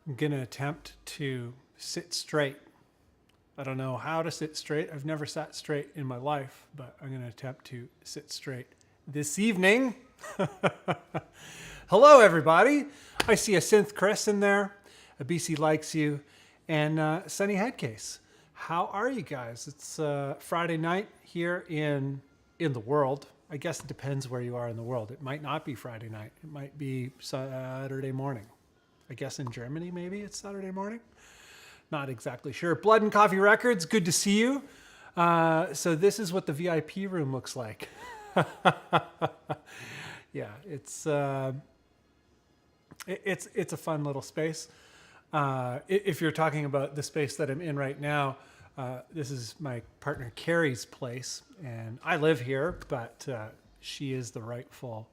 I'm going to attempt to sit straight. I don't know how to sit straight. I've never sat straight in my life, but I'm going to attempt to sit straight this evening. Hello, everybody. I see a Synth Chris in there, a BC Likes You, and Sunny Headcase. How are you guys? It's Friday night here in the world. I guess it depends where you are in the world. It might not be Friday night. It might be Saturday morning. I guess in Germany, maybe it's Saturday morning. Not exactly sure. Blood and Coffee Records, good to see you. So this is what the VIP room looks like. Yeah, it's a fun little space. If you're talking about the space that I'm in right now, this is my partner Carrie's place, and I live here, but she is the rightful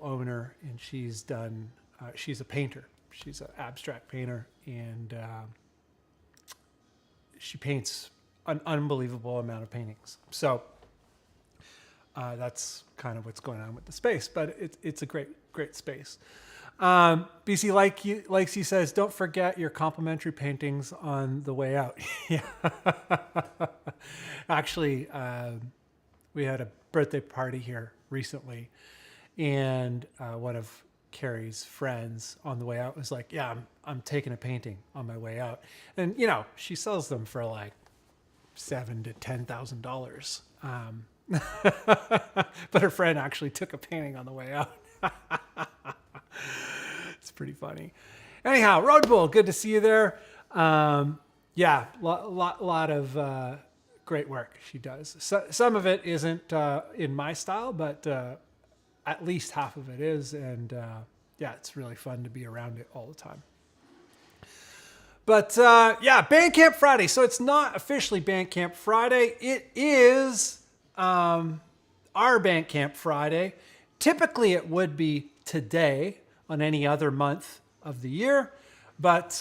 owner, and she's done. She's a painter. She's an abstract painter, and she paints an unbelievable amount of paintings. So that's kind of what's going on with the space, but it's a great space. BC Likes You says, don't forget your complimentary paintings on the way out. Yeah. Actually, we had a birthday party here recently, and one of Carrie's friends on the way out was like, yeah, I'm taking a painting on my way out. And, you know, she sells them for like $7,000 to $10,000. But her friend actually took a painting on the way out. It's pretty funny. Anyhow, Road Bull, good to see you there. Yeah, lot of great work she does. So, some of it isn't in my style, but at least half of it is. And yeah, it's really fun to be around it all the time. But yeah, Bandcamp Friday. So it's not officially Bandcamp Friday. It is our Bandcamp Friday. Typically, it would be today on any other month of the year. But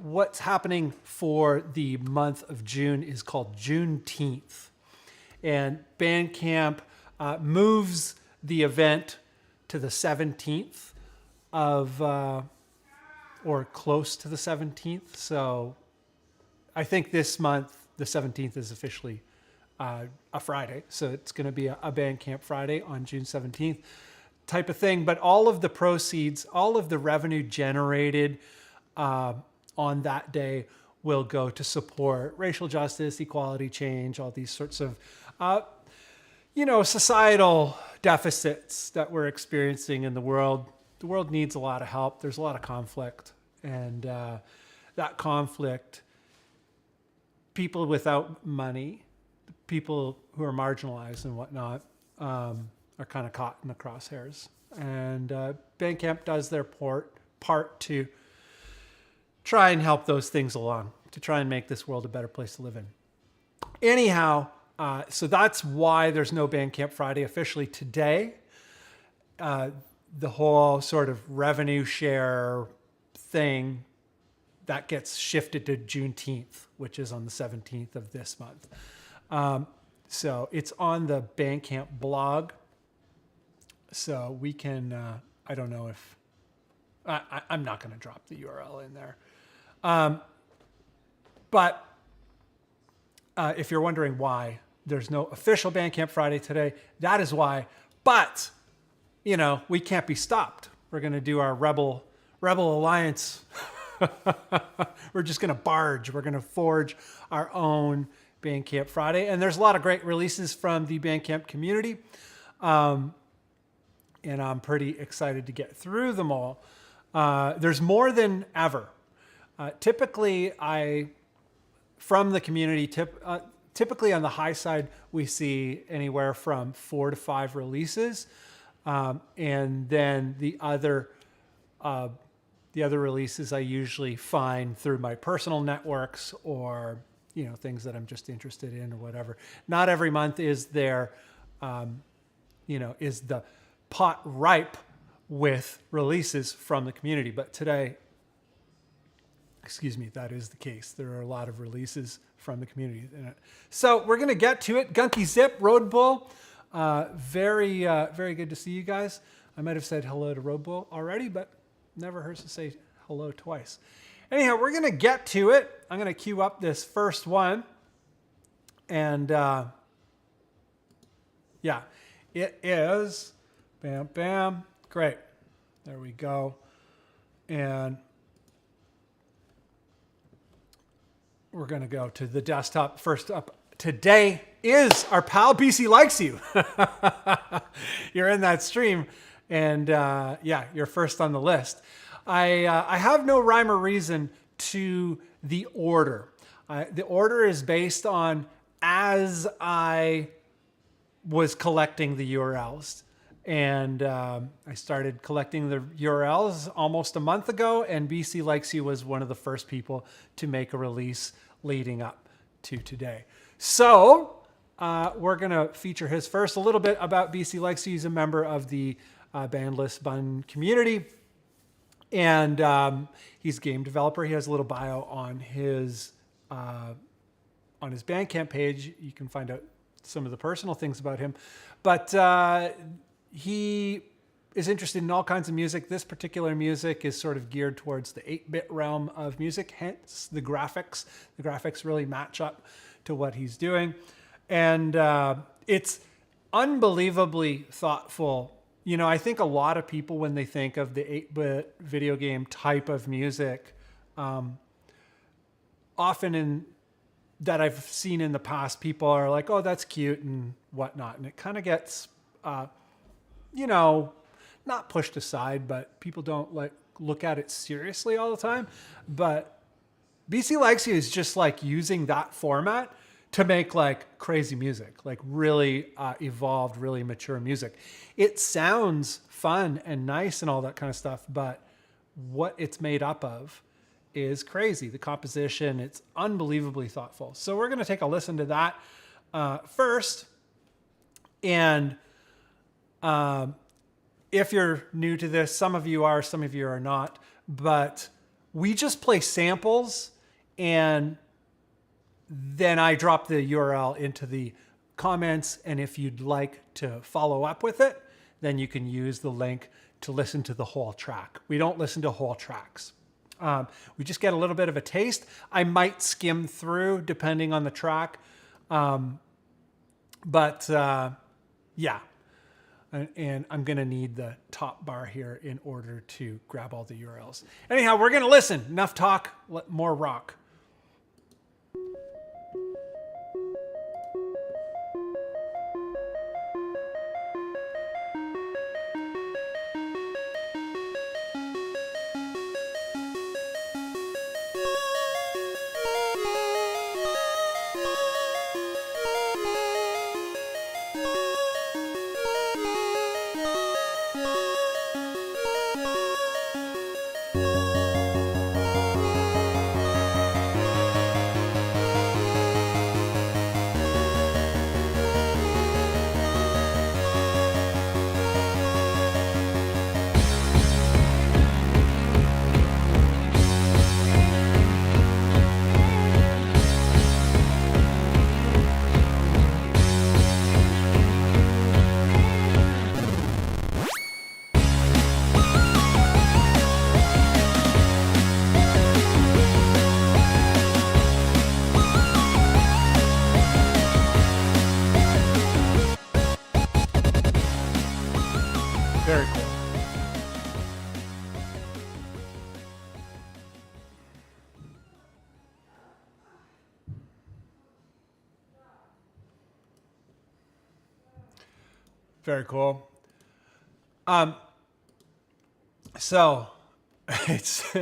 what's happening for the month of June is called Juneteenth. And Bandcamp moves the event to the 17th of, or close to the 17th. So I think this month, the 17th is officially a Friday. So it's going to be a Bandcamp Friday on June 17th type of thing. But all of the proceeds, all of the revenue generated on that day will go to support racial justice, equality, change, all these sorts of, societal deficits that we're experiencing in the world. The world needs a lot of help. There's a lot of conflict. And that conflict, people without money, people who are marginalized and whatnot, are kind of caught in the crosshairs. And Bandcamp does their part to try and help those things along, to try and make this world a better place to live in. Anyhow, so that's why there's no Bandcamp Friday officially today. The whole sort of revenue share thing that gets shifted to Juneteenth, which is on the 17th of this month. So it's on the Bandcamp blog. So we can, I don't know if, I'm not going to drop the URL in there. But if you're wondering why there's no official Bandcamp Friday today, that is why. But, we can't be stopped. We're going to do our Rebel Alliance. We're just going to barge. We're going to forge our own Bandcamp Friday. And there's a lot of great releases from the Bandcamp community. And I'm pretty excited to get through them all. There's more than ever. Typically, from the community, typically on the high side, we see anywhere from 4 to 5 releases. And then the other releases I usually find through my personal networks or, things that I'm just interested in or whatever. Not every month is there, is the pot ripe with releases from the community. But today, that is the case. There are a lot of releases from the community in it. So we're going to get to it. Gunky Zip, Road Bull. Very good to see you guys. I might have said hello to Road Bull already, but never hurts to say hello twice. Anyhow, we're going to get to it. I'm going to queue up this first one. And yeah, it is, bam, bam, great. There we go. And we're going to go to the desktop. First up today is our pal BC Likes You. You're in that stream. And yeah, you're first on the list. I have no rhyme or reason to the order. The order is based on as I was collecting the URLs. And I started collecting the URLs almost a month ago, and BC Likes You was one of the first people to make a release leading up to today. So we're going to feature his first. A little bit about BC Likes You. He's a member of the Bandless Bunn community, and he's a game developer. He has a little bio on his Bandcamp page. You can find out some of the personal things about him, but he is interested in all kinds of music. This particular music is sort of geared towards the 8-bit realm of music, hence the graphics. The graphics really match up to what he's doing. And it's unbelievably thoughtful. You know, I think a lot of people, when they think of the 8-bit video game type of music, often in that I've seen in the past, people are like, oh, that's cute and whatnot. And it kind of gets, you know, not pushed aside, but people don't like look at it seriously all the time. But BC Likes You is just like using that format to make like crazy music, like really evolved, really mature music. It sounds fun and nice and all that kind of stuff, but what it's made up of is crazy. The composition, it's unbelievably thoughtful. So we're going to take a listen to that first. And if you're new to this, some of you are, some of you are not, but we just play samples and then I drop the URL into the comments. And if you'd like to follow up with it, then you can use the link to listen to the whole track. We don't listen to whole tracks. We just get a little bit of a taste. I might skim through depending on the track. But yeah. And I'm going to need the top bar here in order to grab all the URLs. Anyhow, we're going to listen. Enough talk, more rock. Very cool. Very cool. So it's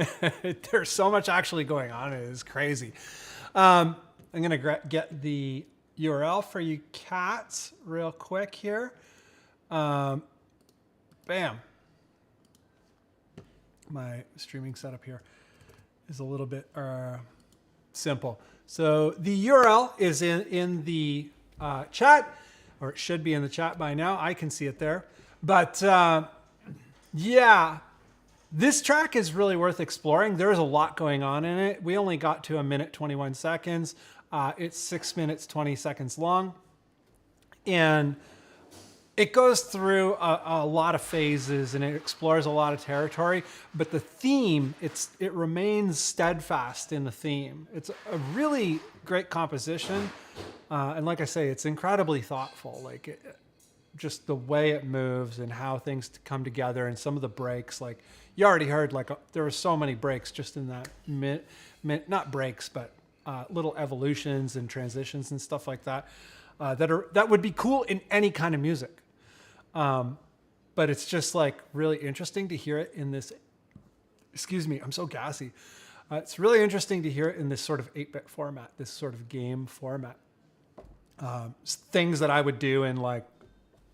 there's so much actually going on. It is crazy. I'm gonna get the URL for you cats real quick here. Bam. My streaming setup here is a little bit simple. So the URL is in the chat, or it should be in the chat by now. I can see it there. But yeah, this track is really worth exploring. There's a lot going on in it. We only got to 1 minute, 21 seconds. It's 6 minutes, 20 seconds long. And it goes through a lot of phases and it explores a lot of territory, but the theme, it remains steadfast in the theme. It's a really great composition. And like I say, it's incredibly thoughtful. Like just the way it moves and how things come together and some of the breaks, like you already heard, like there were so many breaks just in that not breaks, but little evolutions and transitions and stuff like that. That would be cool in any kind of music. But it's just like really interesting to hear it in this, excuse me, I'm so gassy. It's really interesting to hear it in this sort of 8-bit format, this sort of game format. Things that I would do in like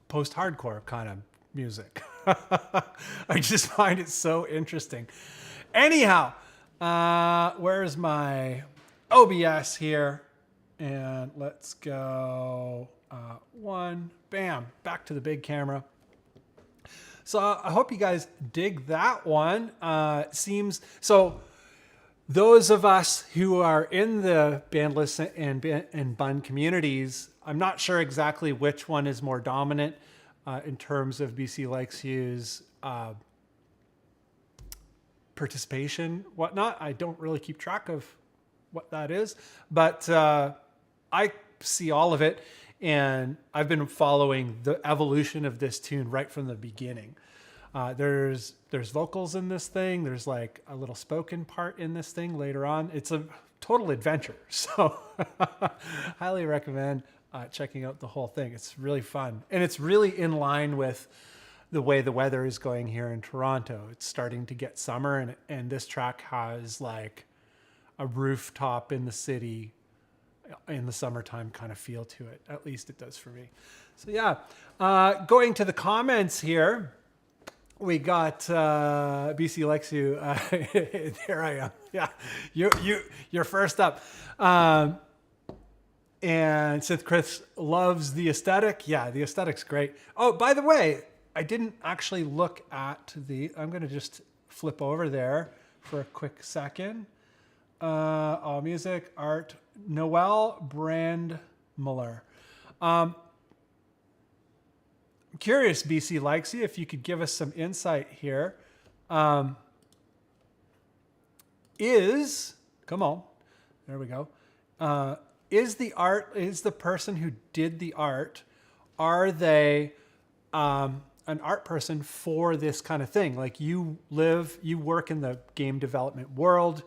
post-hardcore kind of music. I just find it so interesting. Anyhow, where's my OBS here? And let's go one, bam, back to the big camera. So I hope you guys dig that one. So those of us who are in the Bandless and Bunn communities, I'm not sure exactly which one is more dominant in terms of BC Likes You's participation, whatnot. I don't really keep track of what that is, but I see all of it, and I've been following the evolution of this tune right from the beginning. There's vocals in this thing. There's like a little spoken part in this thing later on. It's a total adventure. So highly recommend checking out the whole thing. It's really fun. And it's really in line with the way the weather is going here in Toronto. It's starting to get summer, and this track has like a rooftop in the city in the summertime kind of feel to it. At least it does for me. So yeah, going to the comments here, we got BC Likes You. There I am. Yeah, you're first up. And Sith Chris loves the aesthetic. Yeah, the aesthetic's great. Oh, by the way, I didn't actually look at I'm going to just flip over there for a quick second. All music, art, Noel Brandmuller. I'm curious, BC Likes You, if you could give us some insight here. Come on, there we go. Is the person who did the art, are they an art person for this kind of thing? Like you work in the game development world,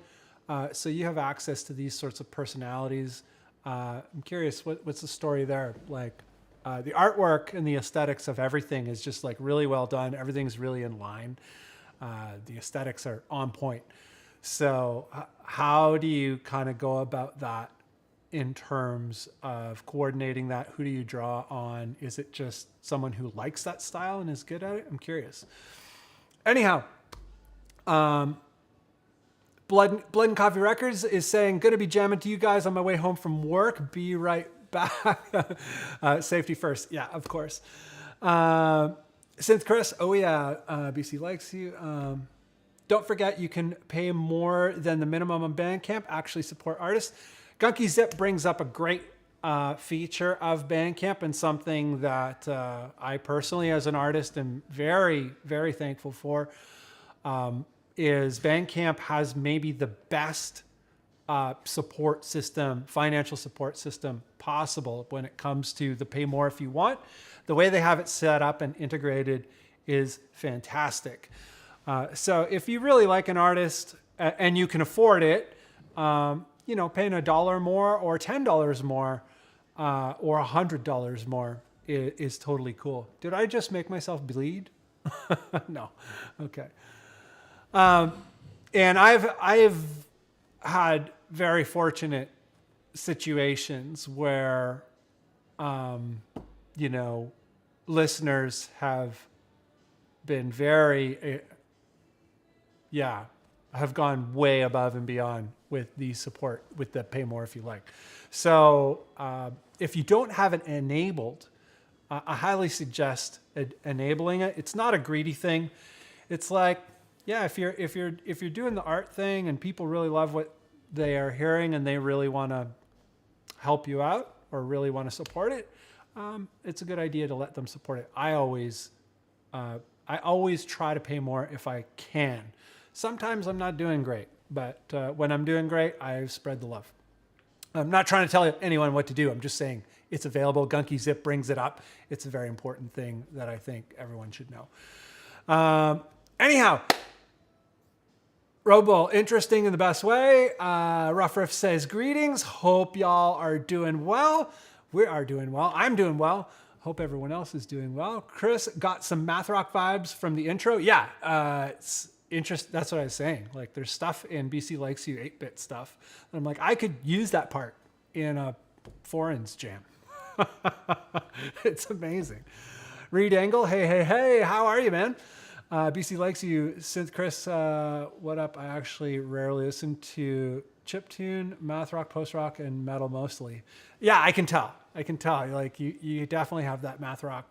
so you have access to these sorts of personalities. I'm curious, what's the story there? Like the artwork and the aesthetics of everything is just like really well done. Everything's really in line. The aesthetics are on point. So how do you kind of go about that in terms of coordinating that? Who do you draw on? Is it just someone who likes that style and is good at it? I'm curious. Anyhow, Blood and Coffee Records is saying, going to be jamming to you guys on my way home from work. Be right back. Safety first. Yeah, of course. Synth Chris, oh yeah, BC Likes You. Don't forget, you can pay more than the minimum on Bandcamp, actually support artists. Gunky Zip brings up a great feature of Bandcamp, and something that I personally, as an artist, am very, very thankful for. Is Bandcamp has maybe the best support system, financial support system possible when it comes to the pay more if you want. The way they have it set up and integrated is fantastic. So if you really like an artist and you can afford it, paying $1 more or $10 more or $100 more is totally cool. Did I just make myself bleed? No. Okay. And I've had very fortunate situations where, listeners have been have gone way above and beyond with the support, with the pay more if you like. So if you don't have it enabled, I highly suggest enabling it. It's not a greedy thing. It's like, yeah, if you're doing the art thing and people really love what they are hearing and they really want to help you out or really want to support it, it's a good idea to let them support it. I always try to pay more if I can. Sometimes I'm not doing great, but when I'm doing great, I spread the love. I'm not trying to tell anyone what to do. I'm just saying it's available. Gunky Zip brings it up. It's a very important thing that I think everyone should know. Anyhow, Robo, interesting in the best way. Rough Riff says, greetings. Hope y'all are doing well. We are doing well. I'm doing well. Hope everyone else is doing well. Chris got some math rock vibes from the intro. Yeah, it's interesting. That's what I was saying. Like, there's stuff in BC Likes You 8-bit stuff. And I'm like, I could use that part in a Foreigns jam. It's amazing. Reed Engel, hey, how are you, man? BC Likes You, Synth Chris, what up? I actually rarely listen to chiptune, math rock, post rock, and metal mostly. Yeah, I can tell. Like, you definitely have that math rock,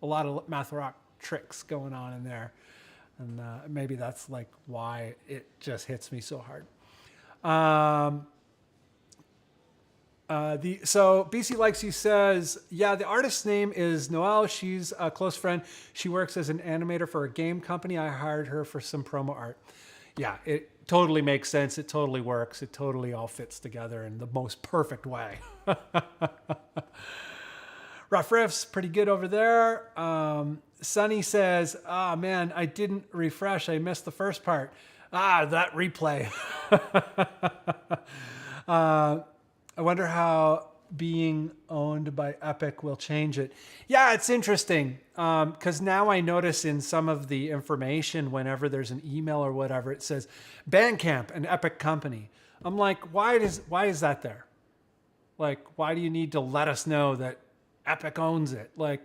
a lot of math rock tricks going on in there. And maybe that's like why it just hits me so hard. So BC Likes You says, yeah, the artist's name is Noelle. She's a close friend. She works as an animator for a game company. I hired her for some promo art. Yeah, it totally makes sense. It totally works. It totally all fits together in the most perfect way. Rough Riff's pretty good over there. Sunny says, man, I didn't refresh. I missed the first part. That replay. I wonder how being owned by Epic will change it. Yeah, it's interesting because now I notice in some of the information, whenever there's an email or whatever, it says Bandcamp, an Epic company. I'm like, why is that there? Like, why do you need to let us know that Epic owns it? Like,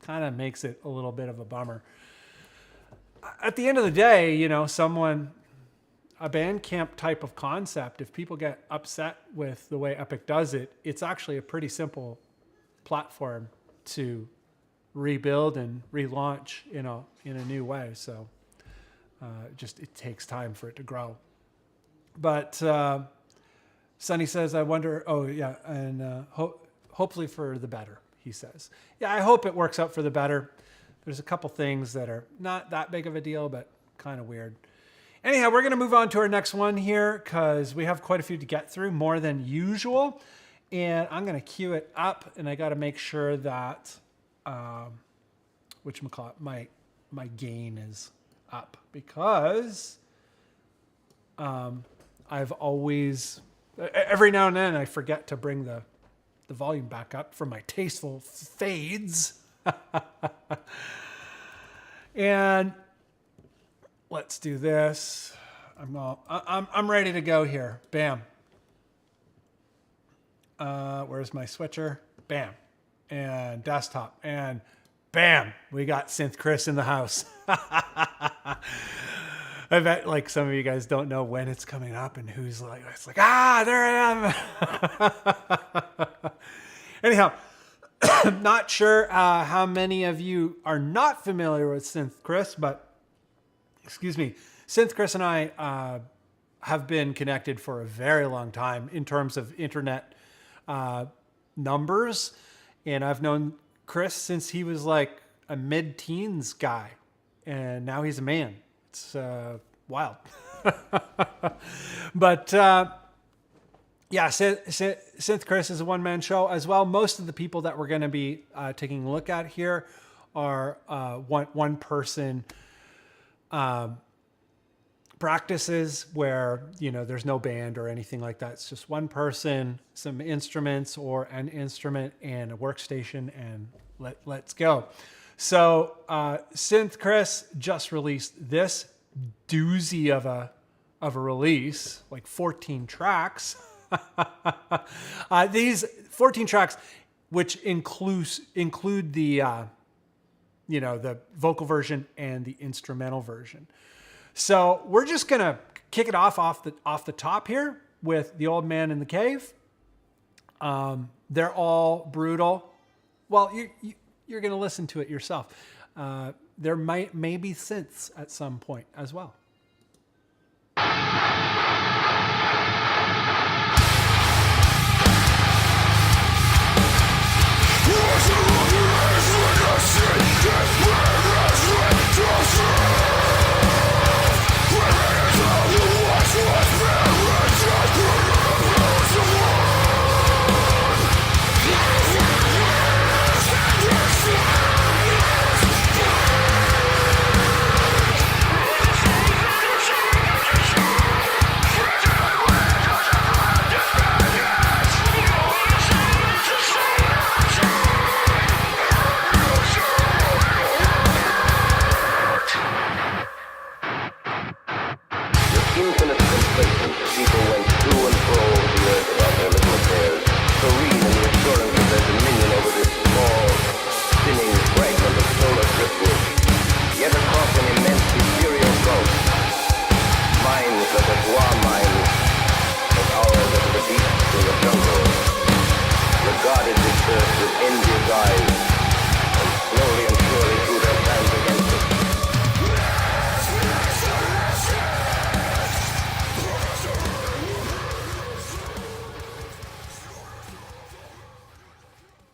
kind of makes it a little bit of a bummer. At the end of the day, you know, a Bandcamp type of concept, if people get upset with the way Epic does it, it's actually a pretty simple platform to rebuild and relaunch in a new way. So it takes time for it to grow. But Sonny says, I wonder, and hopefully for the better, he says. Yeah, I hope it works out for the better. There's a couple things that are not that big of a deal, but kind of weird. Anyhow, we're going to move on to our next one here because we have quite a few to get through, more than usual. And I'm going to queue it up, and I got to make sure that, my gain is up because I've always, every now and then I forget to bring the volume back up for my tasteful fades. And let's do this. I'm ready to go here. Bam. Where's my switcher? Bam. And desktop. And bam. We got Synth Chris in the house. I bet like some of you guys don't know when it's coming up and who's like, it's like, there I am. Anyhow, I'm not sure how many of you are not familiar with Synth Chris, but Synth Chris and I have been connected for a very long time in terms of internet numbers. And I've known Chris since he was like a mid-teens guy. And now he's a man. It's wild. But Synth Chris is a one-man show as well. Most of the people that we're going to be taking a look at here are one person practices where, you know, there's no band or anything like that. It's just one person, some instruments or an instrument and a workstation, and let's go. So Synth Chris just released this doozy of a release, like 14 tracks. These 14 tracks, which include the the vocal version and the instrumental version. So we're just gonna kick it off the top here with The Old Man in the Cave. They're all brutal. Well, you're gonna listen to it yourself. There may be synths at some point as well. You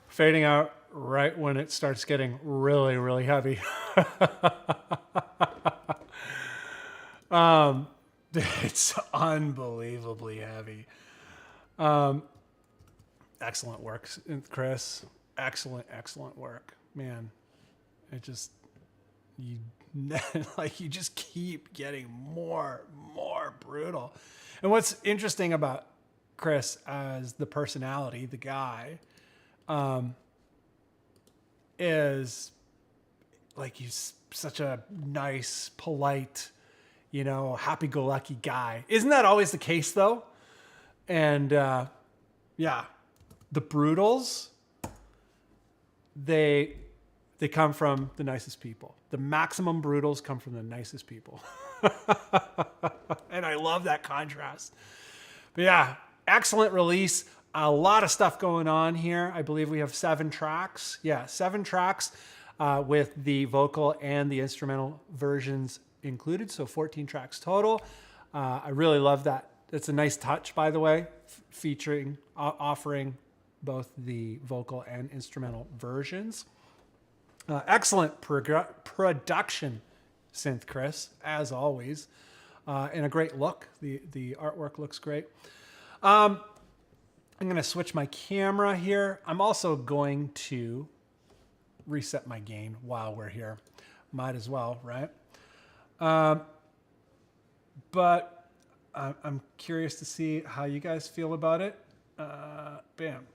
Fading out right when it starts getting really, really heavy. It's unbelievably heavy. Excellent work, Chris. Excellent work, man. It just you just keep getting more brutal. And what's interesting about Chris as the personality, the guy, is like he's such a nice, polite, happy-go-lucky guy. Isn't that always the case though? And yeah, the Brutals, they come from the nicest people. The Maximum Brutals come from the nicest people. And I love that contrast. But yeah, excellent release. A lot of stuff going on here. I believe we have 7 tracks. Yeah, 7 tracks with the vocal and the instrumental versions included. So 14 tracks total. I really love that. It's a nice touch, by the way, offering both the vocal and instrumental versions. Excellent production, Synth Chris, as always. And a great look. The artwork looks great. I'm going to switch my camera here. I'm also going to reset my gain while we're here. Might as well, right? But I'm curious to see how you guys feel about it. Bam.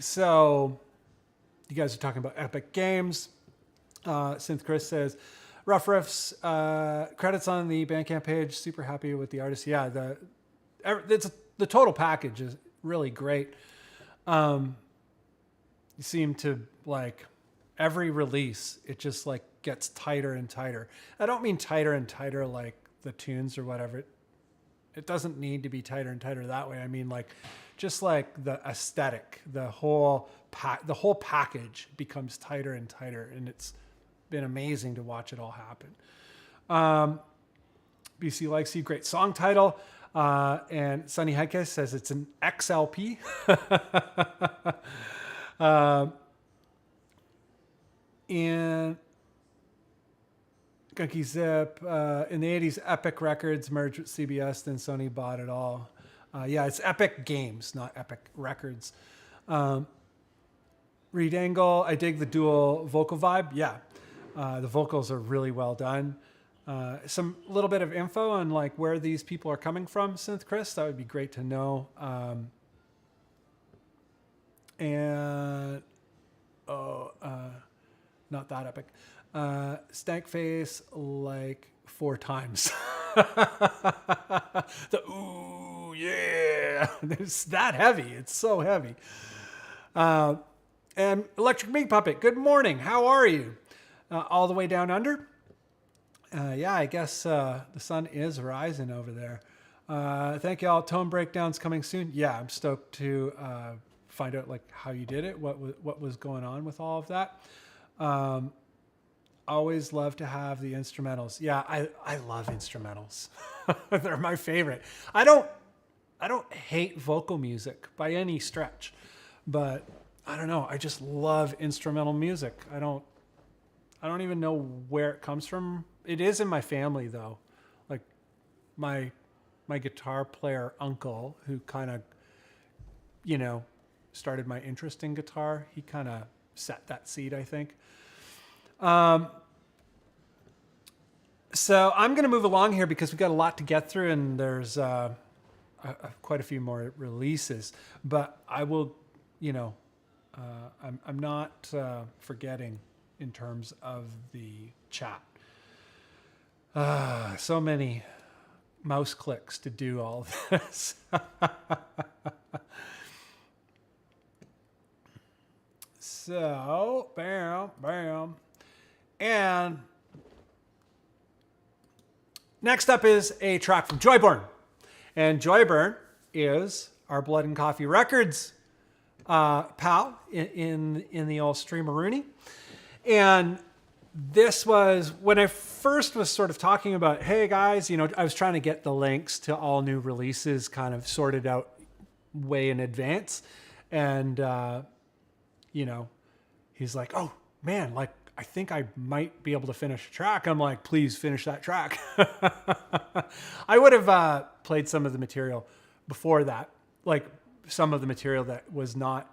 So you guys are talking about epic games. Synth Chris says, rough riffs, credits on the Bandcamp page. Super happy with the artist. Yeah, the total package is really great. You seem to like every release, it just like gets tighter and tighter. I don't mean tighter and tighter like the tunes or whatever. It doesn't need to be tighter and tighter that way. I mean like just like the aesthetic, the whole package becomes tighter and tighter, and it's been amazing to watch it all happen. BC likes you, great song title. And Sunny Headcase says it's an XLP. And Gunky Zip, in the 80s, Epic Records merged with CBS, then Sony bought it all. Yeah, it's Epic Games, not Epic Records. Reed Angle, I dig the dual vocal vibe. Yeah, the vocals are really well done. Some little bit of info on like where these people are coming from, Synth Chris, that would be great to know. Not that epic. Stankface like 4 times. The ooh, yeah. It's that heavy. It's so heavy. And Electric Meat Puppet, good morning. How are you? All the way down under? Yeah, I guess the sun is rising over there. Thank you all. Tone breakdowns coming soon. Yeah, I'm stoked to find out like how you did it, what was going on with all of that. always love to have the instrumentals. Yeah, I love instrumentals. They're my favorite. I don't hate vocal music by any stretch, but I don't know. I just love instrumental music. I don't even know where it comes from. It is in my family though. Like my guitar player uncle, who kind of, started my interest in guitar. He kind of set that seed, I think. So I'm going to move along here because we've got a lot to get through, and there's quite a few more releases. But I will, I'm not forgetting in terms of the chat. So many mouse clicks to do all this. So, bam, bam. And next up is a track from Joyburn. And Joyburn is our Blood and Coffee Records pal in the old Streamaroonie. And this was when I first was sort of talking about, hey guys, I was trying to get the links to all new releases kind of sorted out way in advance. And, he's like, oh man, like, I think I might be able to finish a track. I'm like, please finish that track. I would have played some of the material before that, like some of the material that was not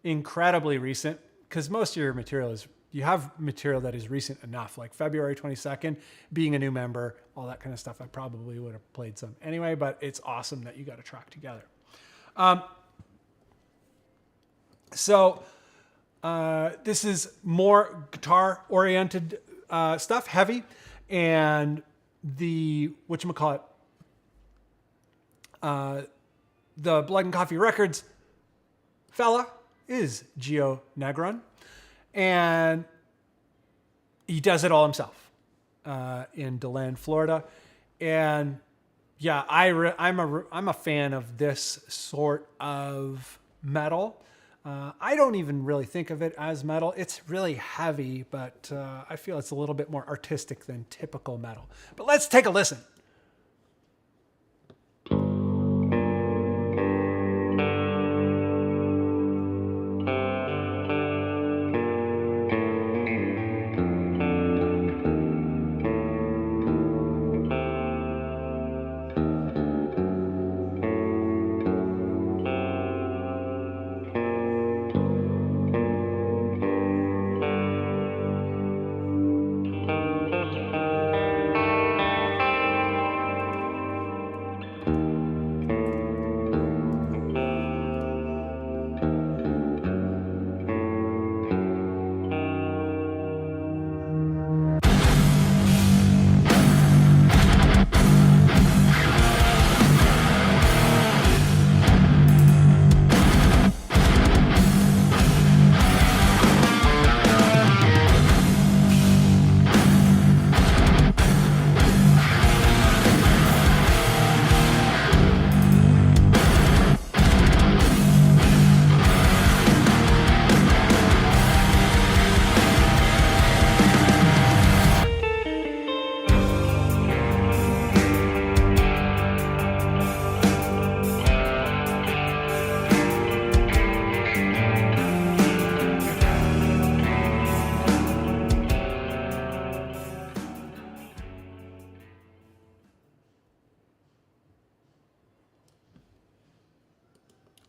incredibly recent, because most of your material you have material that is recent enough, like February 22nd, being a new member, all that kind of stuff. I probably would have played some anyway, but it's awesome that you got a track together. So this is more guitar-oriented stuff, heavy, and the the Blood and Coffee Records fella is Gio Negron, and he does it all himself in DeLand, Florida, and yeah, I'm a fan of this sort of metal. I don't even really think of it as metal. It's really heavy, but I feel it's a little bit more artistic than typical metal. But let's take a listen.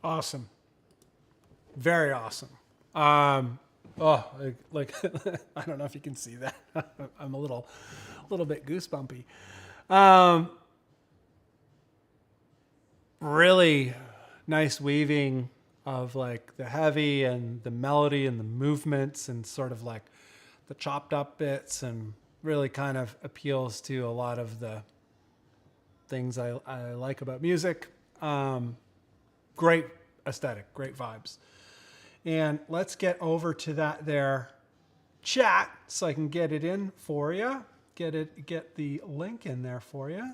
Awesome. Very awesome. I don't know if you can see that. I'm a little bit goosebumpy. Really nice weaving of like the heavy and the melody and the movements and sort of like the chopped up bits, and really kind of appeals to a lot of the things I like about music. Great aesthetic, great vibes. And let's get over to that there chat so I can get it in for you. Get the link in there for you.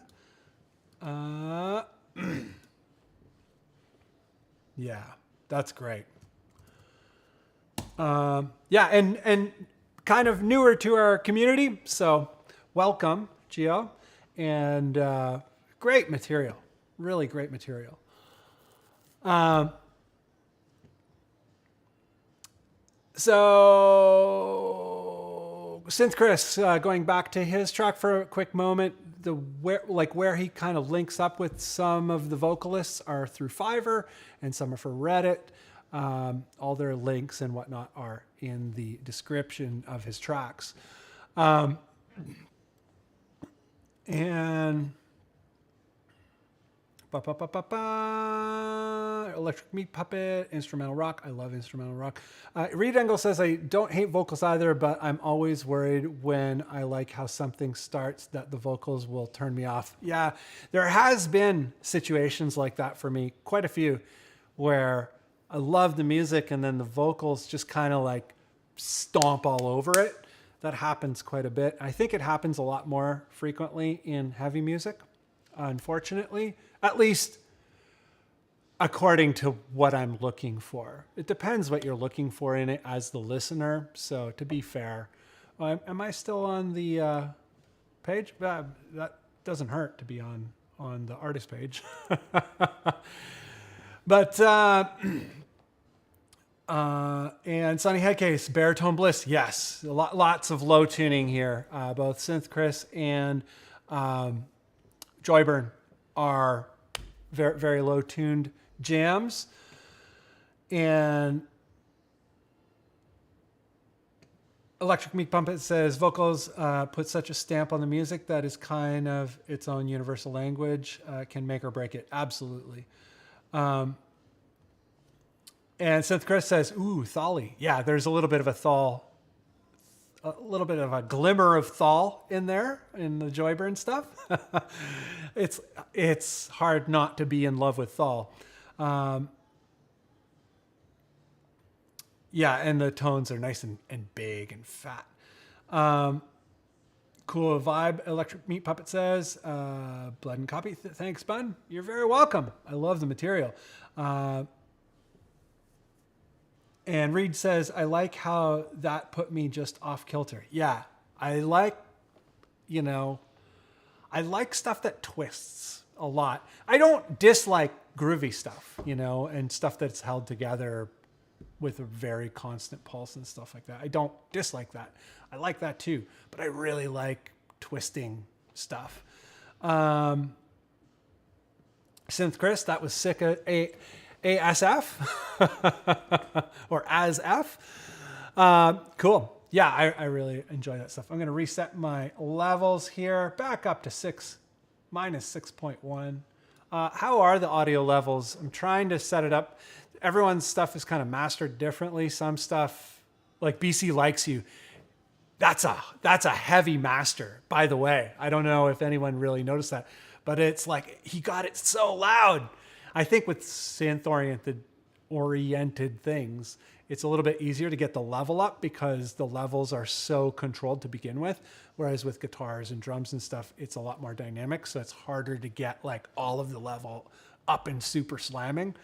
Yeah, that's great. Yeah, and kind of newer to our community. So welcome, Gio. And great material. Really great material. So Synth Chris, going back to his track for a quick moment, where he kind of links up with some of the vocalists are through Fiverr and some are for Reddit. All their links and whatnot are in the description of his tracks. And Electric Meat Puppet, instrumental rock. I love instrumental rock. Reed Engel says, I don't hate vocals either, but I'm always worried when I like how something starts that the vocals will turn me off. Yeah, there has been situations like that for me, quite a few, where I love the music and then the vocals just kind of like stomp all over it. That happens quite a bit. I think it happens a lot more frequently in heavy music, unfortunately. At least according to what I'm looking for. It depends what you're looking for in it as the listener. So to be fair, am I still on the page? That doesn't hurt to be on the artist page. But, and Sunny Headcase, Baritone Bliss. Yes, lots of low tuning here. Both Synth Chris and Joyburn are very, very low tuned jams. And Electric Meat Puppet says vocals put such a stamp on the music that is kind of its own universal language, can make or break it. Absolutely. And Synth Chris says, ooh, Thali. Yeah, there's a little bit of a glimmer of Thal in there in the Joyburn stuff. It's hard not to be in love with Thal. Yeah, and the tones are nice and big and fat. Cool vibe, Electric Meat Puppet says. Blood and Copy, thanks, Bunn. You're very welcome. I love the material. And Reed says, I like how that put me just off kilter. Yeah, I like stuff that twists a lot. I don't dislike groovy stuff, and stuff that's held together with a very constant pulse and stuff like that. I don't dislike that. I like that too, but I really like twisting stuff. Synth Chris, that was sick of ASF or as F. Cool. Yeah, I really enjoy that stuff. I'm going to reset my levels here back up to minus 6.1. How are the audio levels? I'm trying to set it up. Everyone's stuff is kind of mastered differently. Some stuff, like BC Likes You, that's a heavy master, by the way. I don't know if anyone really noticed that, but it's like he got it so loud. I think with synth-oriented things, it's a little bit easier to get the level up because the levels are so controlled to begin with. Whereas with guitars and drums and stuff, it's a lot more dynamic. So it's harder to get like all of the level up and super slamming.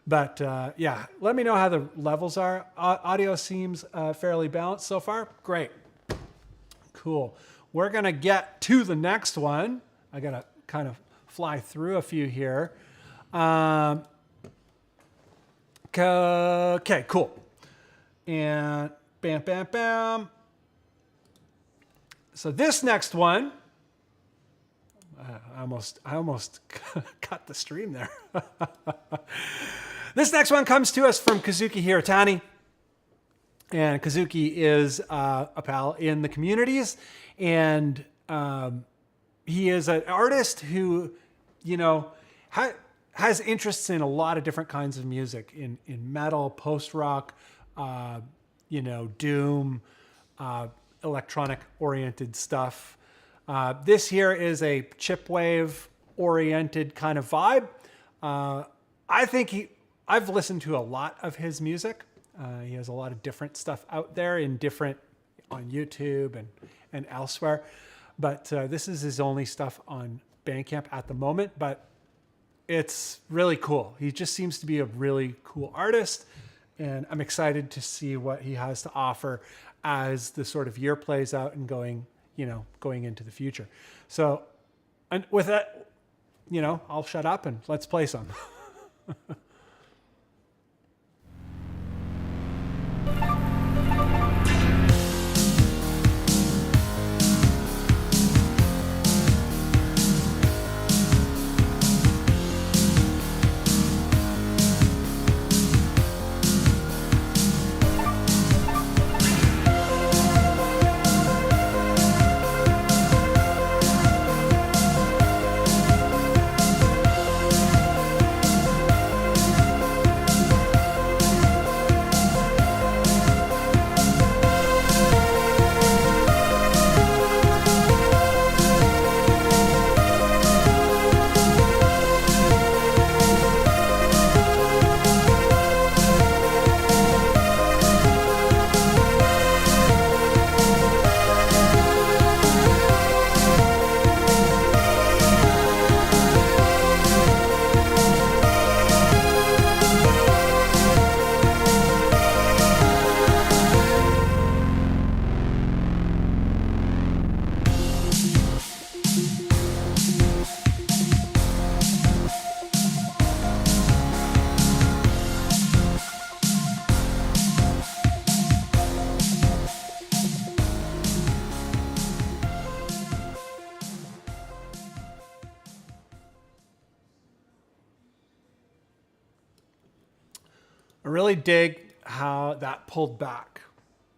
But yeah, let me know how the levels are. Audio seems fairly balanced so far. Great. Cool. We're going to get to the next one. I got to kind of fly through a few here. Okay, cool. And bam, bam, bam. So this next one, I almost cut the stream there. This next one comes to us from Kazuki Hirotani. And Kazuki is a pal in the communities. And he is an artist who, has interests in a lot of different kinds of music, in metal, post-rock, doom, electronic-oriented stuff. This here is a chipwave-oriented kind of vibe. I think I've listened to a lot of his music. He has a lot of different stuff out there on YouTube and elsewhere. But this is his only stuff on Bandcamp at the moment. But it's really cool. He just seems to be a really cool artist. And I'm excited to see what he has to offer. as the sort of year plays out and going into the future. So, and with that, I'll shut up and let's play some. I really dig how that pulled back.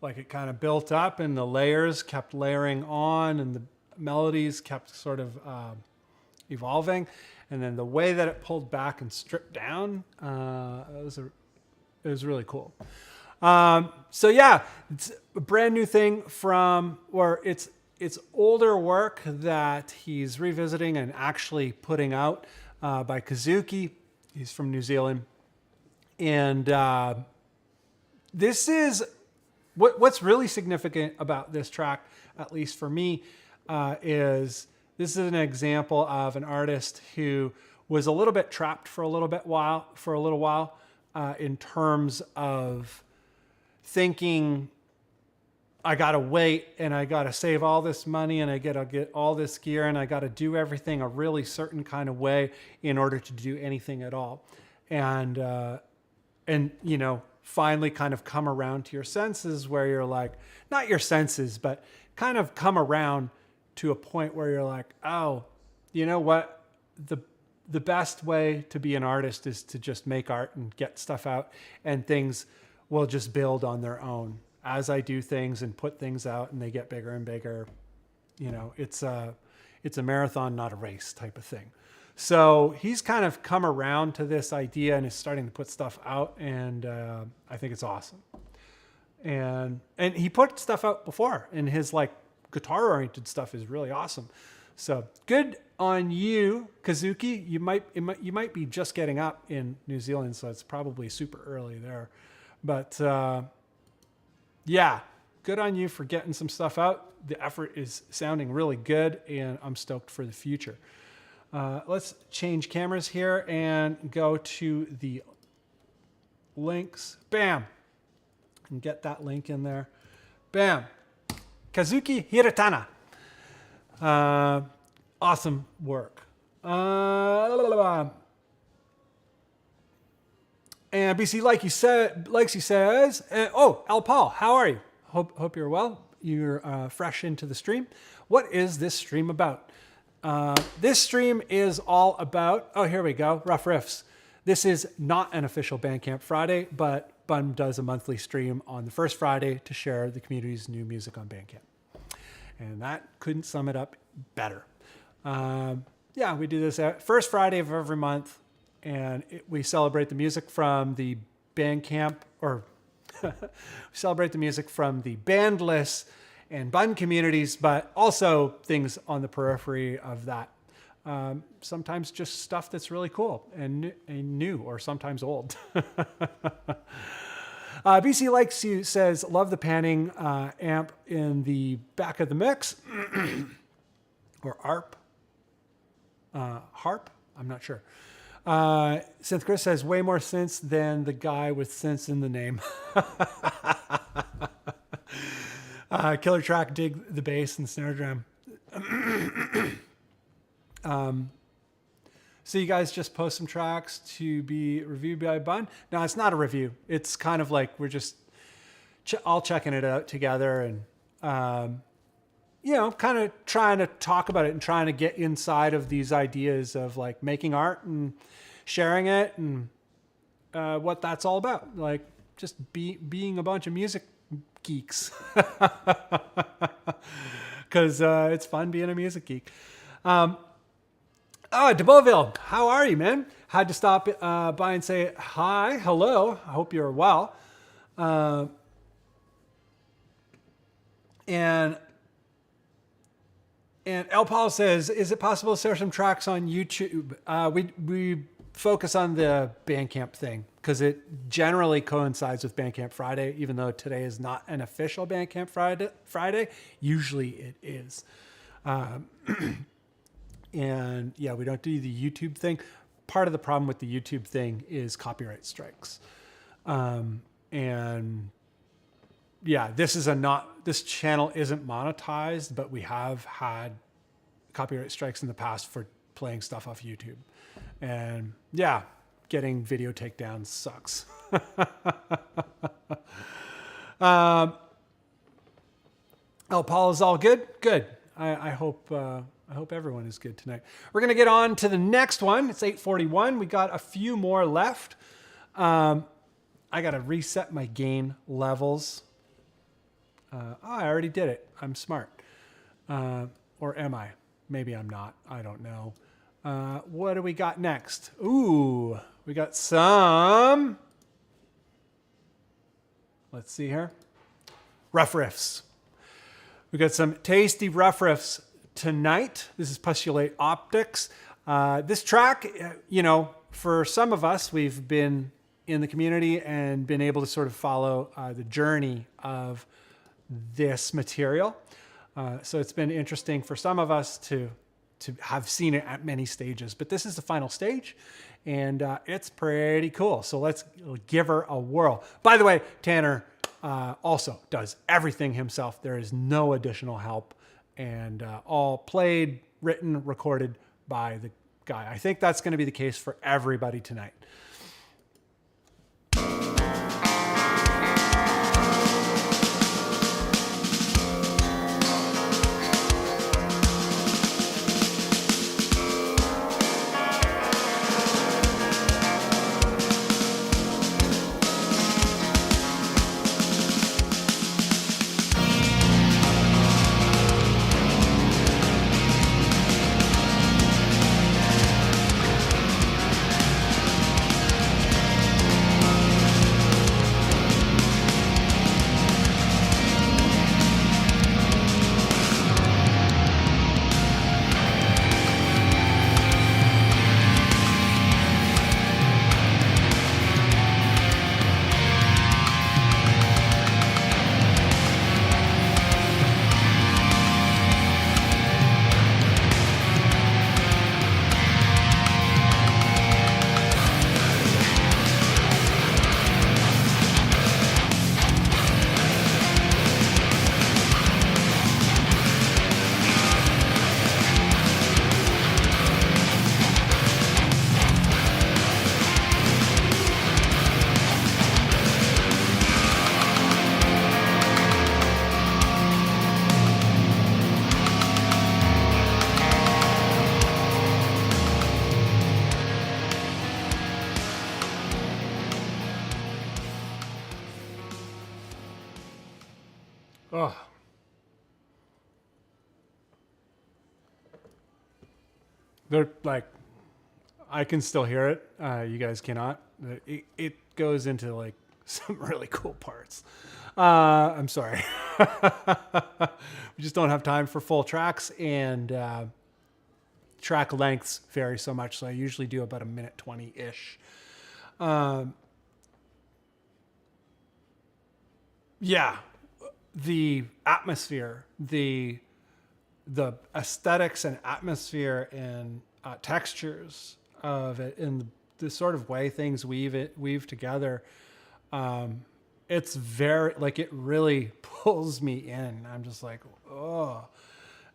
Like it kind of built up and the layers kept layering on and the melodies kept sort of evolving. And then the way that it pulled back and stripped down, it was really cool. So yeah, it's a brand new thing it's older work that he's revisiting and actually putting out by Kazuki. He's from New Zealand. And this is what's really significant about this track, at least for me, is this is an example of an artist who was a little bit trapped for a little while in terms of thinking, I got to wait and I got to save all this money and I got to get all this gear and I got to do everything a really certain kind of way in order to do anything at all. And finally kind of come around to your senses where you're like, not your senses, but kind of come around to a point where you're like, oh, you know what? The best way to be an artist is to just make art and get stuff out, and things will just build on their own. As I do things and put things out and they get bigger and bigger, it's a marathon, not a race type of thing. So he's kind of come around to this idea and is starting to put stuff out, and I think it's awesome. And he put stuff out before, and his like guitar-oriented stuff is really awesome. So good on you, Kazuki. You might be just getting up in New Zealand, so it's probably super early there. But yeah, good on you for getting some stuff out. The effort is sounding really good, and I'm stoked for the future. Let's change cameras here and go to the links. Bam. And get that link in there. Bam. Kazuki Hiratana. Awesome work. And BC, like he says, Al Paul, how are you? Hope you're well. You're fresh into the stream. What is this stream about? This stream is all about, here we go, Rough Riffs. This is not an official Bandcamp Friday, but Bunn does a monthly stream on the first Friday to share the community's new music on Bandcamp. And that couldn't sum it up better. We do this first Friday of every month, and we celebrate the music from the Bandcamp, we celebrate the music from the Bandless and Bunn communities, but also things on the periphery of that. Sometimes just stuff that's really cool and new, or sometimes old. BC Likes You says, love the panning amp in the back of the mix. Or ARP. Harp? I'm not sure. Synth Chris says, way more synths than the guy with synths in the name. Killer track, dig the bass and snare drum. So you guys just post some tracks to be reviewed by Bunn? No, it's not a review. It's kind of like we're just all checking it out together and, kind of trying to talk about it and trying to get inside of these ideas of like making art and sharing it and what that's all about. Like just being a bunch of music geeks. Because it's fun being a music geek. De Beauville, how are you, man? Had to stop by and say hi, hello. I hope you're well. And El Paul says, is it possible to share some tracks on YouTube? We focus on the Bandcamp thing because it generally coincides with Bandcamp Friday, even though today is not an official Bandcamp Friday. Usually it is. And yeah, we don't do the YouTube thing. Part of the problem with the YouTube thing is copyright strikes. And yeah, this channel isn't monetized, but we have had copyright strikes in the past for playing stuff off YouTube. And yeah, getting video takedowns sucks. Paul is all good? Good. I hope everyone is good tonight. We're going to get on to the next one. It's 8:41. We got a few more left. I got to reset my gain levels. I already did it. I'm smart. Or am I? Maybe I'm not. I don't know. What do we got next? Ooh, we got some... Let's see here. Rough riffs. We got some tasty rough riffs tonight. This is Postulate Optics. This track, for some of us, we've been in the community and been able to sort of follow the journey of this material. So it's been interesting for some of us to have seen it at many stages. But this is the final stage, and it's pretty cool. So let's give her a whirl. By the way, Tanner also does everything himself. There is no additional help. And all played, written, recorded by the guy. I think that's going to be the case for everybody tonight. Oh. They're like, I can still hear it. You guys cannot. It goes into like some really cool parts. I'm sorry. We just don't have time for full tracks, and track lengths vary so much. So I usually do about 1:20-ish. Yeah. The atmosphere, the aesthetics and atmosphere and textures of it, and the sort of way things weave together, it's very, like, it really pulls me in. I'm just like, oh,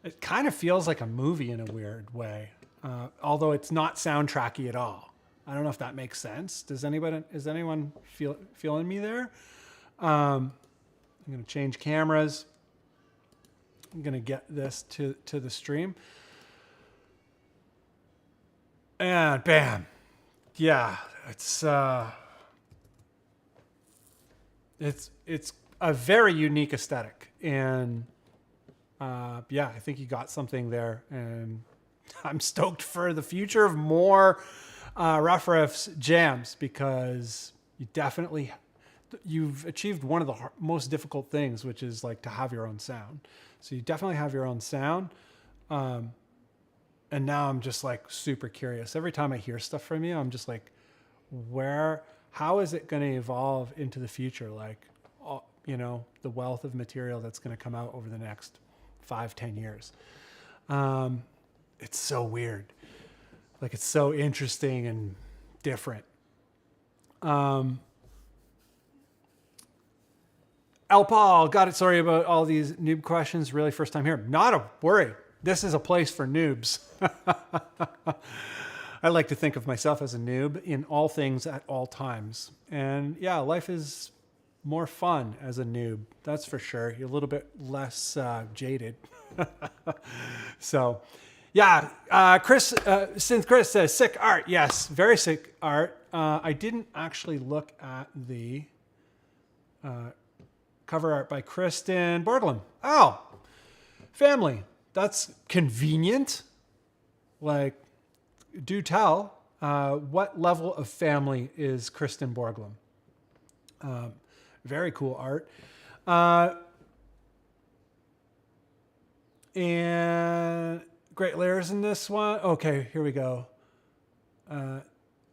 it kind of feels like a movie in a weird way. Although it's not soundtracky at all. I don't know if that makes sense. Is anyone feeling me there? I'm going to change cameras. I'm going to get this to the stream. And bam. Yeah, it's a very unique aesthetic. And yeah, I think you got something there. And I'm stoked for the future of more Rough Riffs jams, because you've achieved one of the most difficult things, which is like to have your own sound. So you definitely have your own sound. And now I'm just like super curious. Every time I hear stuff from you, I'm just like, how is it going to evolve into the future? Like, the wealth of material that's going to come out over the next 5-10 years. It's so weird. Like, it's so interesting and different. Al Paul, got it. Sorry about all these noob questions. Really first time here. Not a worry. This is a place for noobs. I like to think of myself as a noob in all things at all times. And yeah, life is more fun as a noob. That's for sure. You're a little bit less jaded. So yeah, Synth Chris says sick art. Yes, very sick art. I didn't actually look at the cover art by Kristen Borglum. Oh, family. That's convenient. Like, do tell. What level of family is Kristen Borglum? Very cool art. And great layers in this one. Okay, here we go.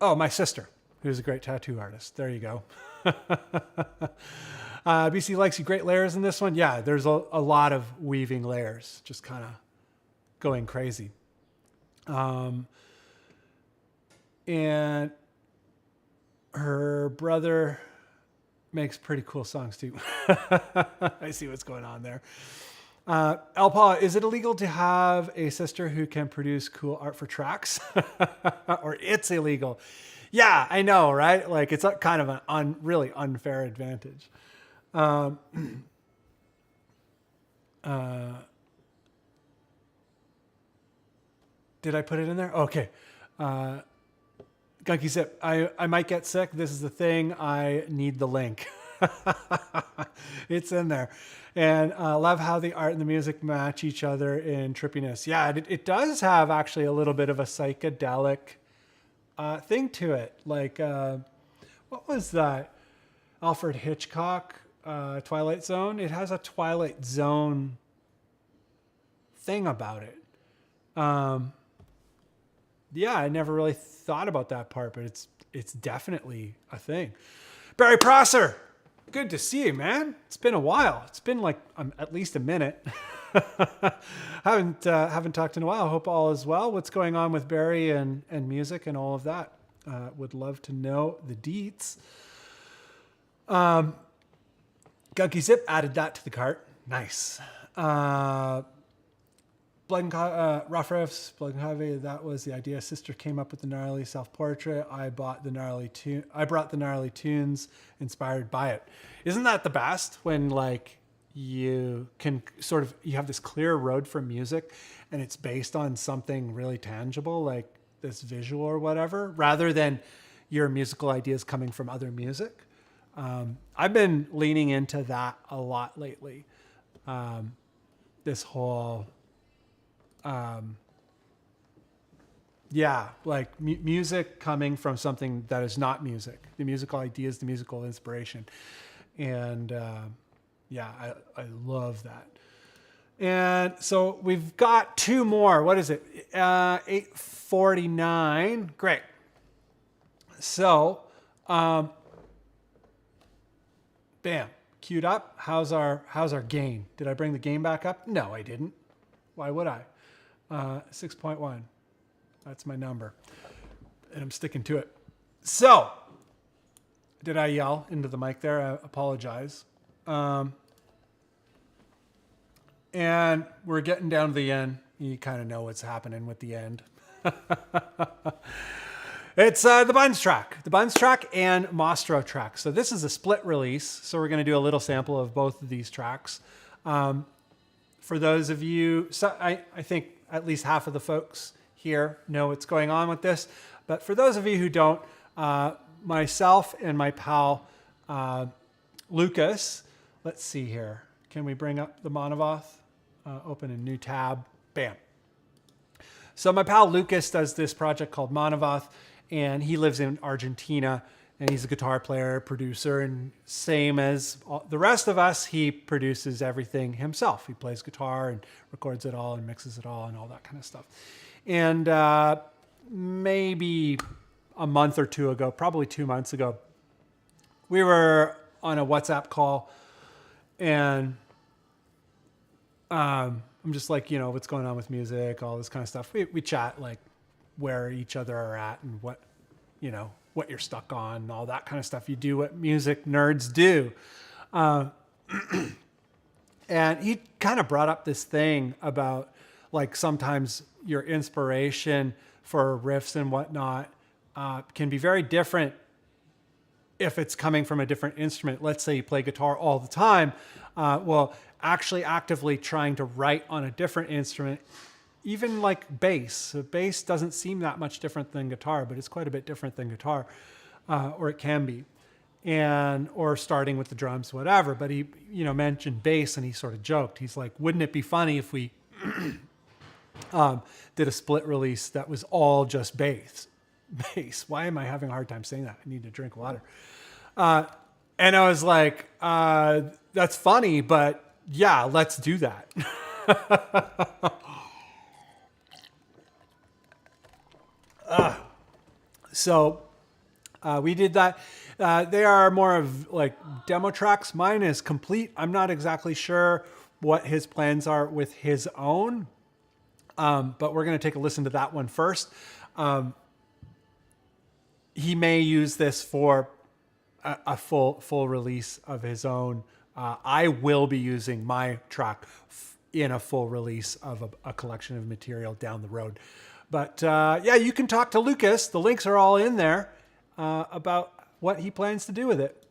My sister, who's a great tattoo artist. There you go. BC likes you. Great layers in this one. Yeah, there's a lot of weaving layers, just kind of going crazy. And her brother makes pretty cool songs too. I see what's going on there. Alpa, is it illegal to have a sister who can produce cool art for tracks? Or it's illegal? Yeah, I know, right? Like, it's kind of an really unfair advantage. Did I put it in there? Okay. Gunky Zip, I might get sick. This is the thing. I need the link. It's in there. And love how the art and the music match each other in trippiness. Yeah, it does have actually a little bit of a psychedelic thing to it. Like, what was that? Alfred Hitchcock, Twilight Zone. It has a Twilight Zone thing about it. Yeah, I never really thought about that part, but it's definitely a thing. Barry Prosser, good to see you, man. It's been a while. It's been like at least a minute. haven't talked in a while. Hope all is well. What's going on with Barry and music and all of that? Would love to know the deets. Gunky Zip added that to the cart. Nice. Rough Riffs, Blood and Heavy, that was the idea. Sister came up with the gnarly self-portrait. I brought the gnarly tunes inspired by it. Isn't that the best when, like, you can you have this clear road for music and it's based on something really tangible, like this visual or whatever, rather than your musical ideas coming from other music. I've been leaning into that a lot lately. This whole... like music coming from something that is not music, the musical ideas, the musical inspiration. And, I love that. And so we've got two more. What is it? 8:49. Great. So, bam, queued up. How's our gain? Did I bring the gain back up? No, I didn't. Why would I? 6.1. That's my number. And I'm sticking to it. So, Did I yell into the mic there? I apologize. And we're getting down to the end. You kind of know what's happening with the end. It's the Bunn's track and Mastro track. So this is a split release. So we're going to do a little sample of both of these tracks. For those of you, so I think at least half of the folks here know what's going on with this. But for those of you who don't, myself and my pal Lucas, let's see here. Can we bring up the Monavoth? Open a new tab. Bam. So my pal Lucas does this project called Monavoth, and he lives in Argentina, and he's a guitar player, producer, and same as the rest of us, he produces everything himself. He plays guitar and records it all and mixes it all and all that kind of stuff. And maybe a month or two ago, probably 2 months ago, we were on a WhatsApp call, and I'm just like, you know, what's going on with music, all this kind of stuff. We chat like where each other are at and what, you know, what you're stuck on and all that kind of stuff. You do what music nerds do. And he kind of brought up this thing about like sometimes your inspiration for riffs and whatnot can be very different if it's coming from a different instrument. Let's say you play guitar all the time. Well, actually actively trying to write on a different instrument, even like bass. So bass doesn't seem that much different than guitar, but it's quite a bit different than guitar, or it can be. Or starting with the drums, whatever. But he, you know, mentioned bass, and he sort of joked. He's like, wouldn't it be funny if we did a split release that was all just bass? Why am I having a hard time saying that? I need to drink water. And I was like, that's funny, but yeah, let's do that. So we did that. They are more of like demo tracks. Mine is complete. I'm not exactly sure what his plans are with his own, but we're going to take a listen to that one first. He may use this for a full release of his own. I will be using my track in a full release of a collection of material down the road. But yeah, you can talk to Lucas. The links are all in there about what he plans to do with it.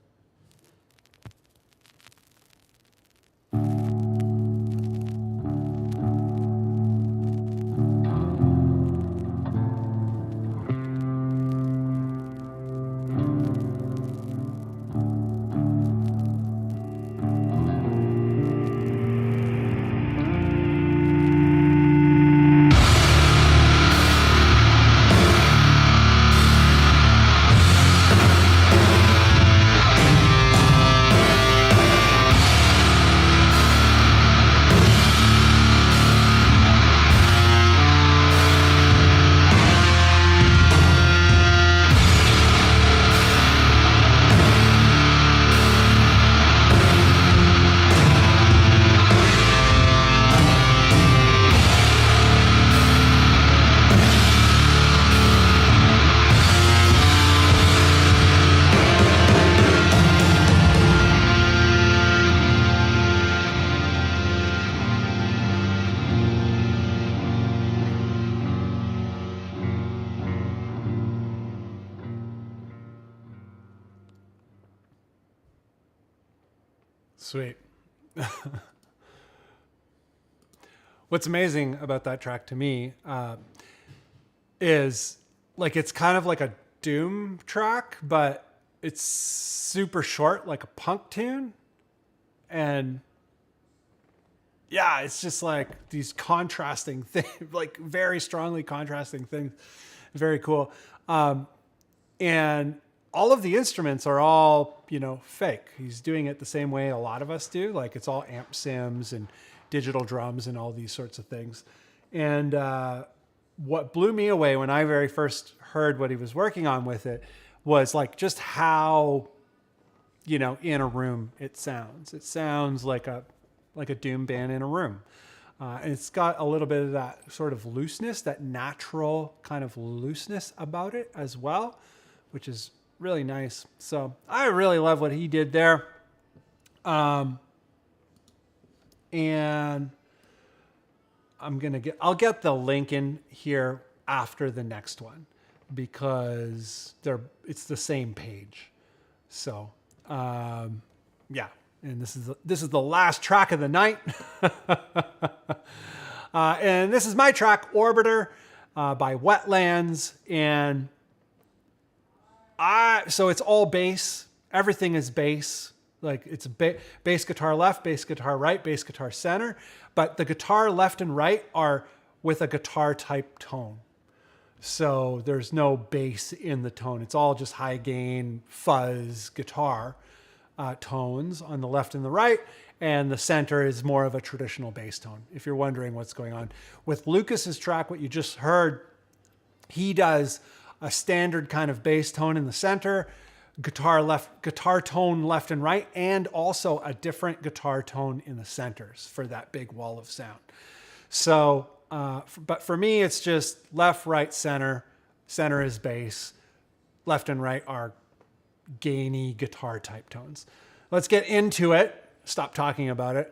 Sweet. What's amazing about that track to me is like it's kind of like a doom track, but it's super short, like a punk tune. And yeah, it's just like these contrasting things, like very strongly contrasting things. Very cool. And all of the instruments are all, you know, fake. He's doing it the same way a lot of us do. Like it's all amp sims and digital drums and all these sorts of things. And what blew me away when I very first heard what he was working on with it was like just how, you know, in a room it sounds. It sounds like a doom band in a room. And it's got a little bit of that sort of looseness, that natural kind of looseness about it as well, which is really nice. So I really love what he did there. And I'll get the link in here after the next one because it's the same page. So, yeah. And this is the last track of the night. And this is my track, Orbiter, by Wetlands. And so it's all bass. Everything is bass. Like it's bass guitar left, bass guitar right, bass guitar center. But the guitar left and right are with a guitar type tone. So there's no bass in the tone. It's all just high gain fuzz guitar tones on the left and the right. And the center is more of a traditional bass tone, if you're wondering what's going on. With Lucas's track, what you just heard, he does a standard kind of bass tone in the center, guitar tone left and right, and also a different guitar tone in the centers for that big wall of sound. So, but for me, it's just left, right, center. Center is bass. Left and right are gainy guitar type tones. Let's get into it. Stop talking about it.